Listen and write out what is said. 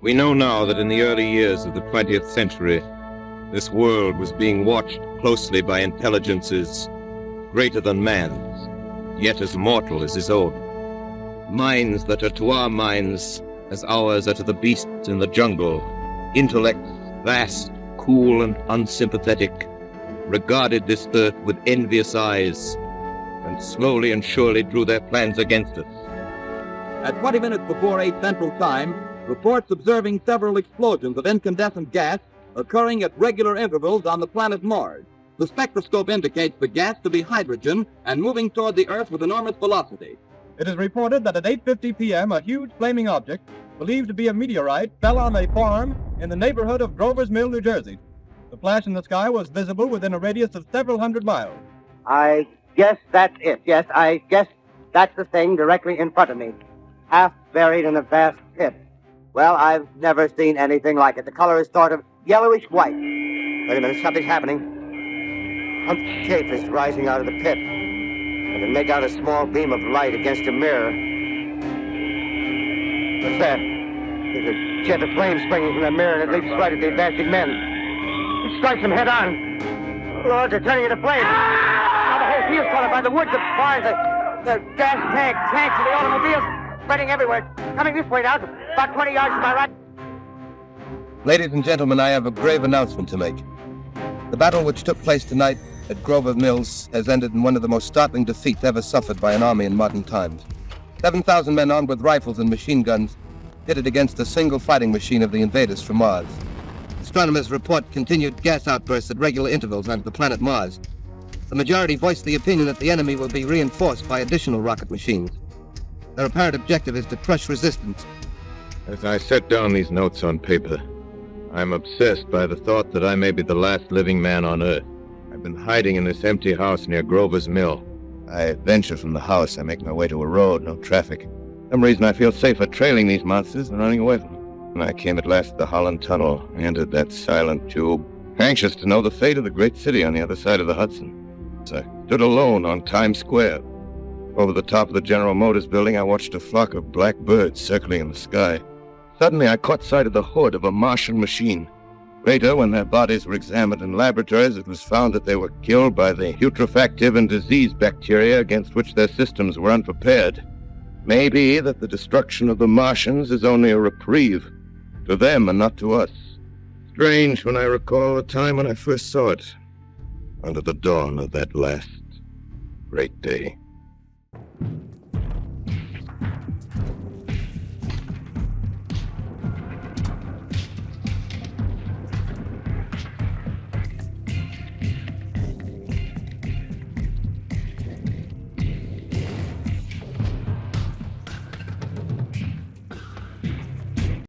We know now that in the early years of the 20th century, this world was being watched closely by intelligences greater than man's, yet as mortal as his own. Minds that are to our minds as ours are to the beasts in the jungle. Intellects vast, cool, and unsympathetic, regarded this earth with envious eyes, and slowly and surely drew their plans against us. At 20 minutes before 8 Central Time, reports observing several explosions of incandescent gas occurring at regular intervals on the planet Mars. The spectroscope indicates the gas to be hydrogen and moving toward the Earth with enormous velocity. It is reported that at 8:50 p.m. a huge flaming object, believed to be a meteorite, fell on a farm in the neighborhood of Grover's Mill, New Jersey. The flash in the sky was visible within a radius of several hundred miles. I guess that's it. Yes, I guess that's the thing directly in front of me, half buried in a vast pit. Well, I've never seen anything like it. The color is sort of yellowish white. Wait a minute, something's happening. A shape is rising out of the pit. I can make out a small beam of light against a mirror. What's that? There's a jet of flame springing from the mirror, and it leaps right at the advancing men. It strikes them head on. Lord, they're turning into flames. Now the whole field's caught up by the woods, the barns, the gas tanks, and the automobiles spreading everywhere. Coming this way now, about 20 yards to my right. Ladies and gentlemen, I have a grave announcement to make. The battle which took place tonight at Grover Mills has ended in one of the most startling defeats ever suffered by an army in modern times. 7,000 men armed with rifles and machine guns pitted against a single fighting machine of the invaders from Mars. Astronomers report continued gas outbursts at regular intervals onto the planet Mars. The majority voiced the opinion that the enemy will be reinforced by additional rocket machines. Their apparent objective is to crush resistance. As I set down these notes on paper, I'm obsessed by the thought that I may be the last living man on Earth. I've been hiding in this empty house near Grover's Mill. I venture from the house. I make my way to a road, no traffic. For some reason I feel safer trailing these monsters than running away from them. When I came at last to the Holland Tunnel, I entered that silent tube, anxious to know the fate of the great city on the other side of the Hudson. So I stood alone on Times Square. Over the top of the General Motors building, I watched a flock of black birds circling in the sky. Suddenly, I caught sight of the hood of a Martian machine. Later, when their bodies were examined in laboratories, it was found that they were killed by the putrefactive and disease bacteria against which their systems were unprepared. Maybe that the destruction of the Martians is only a reprieve, to them and not to us. Strange when I recall the time when I first saw it, under the dawn of that last great day.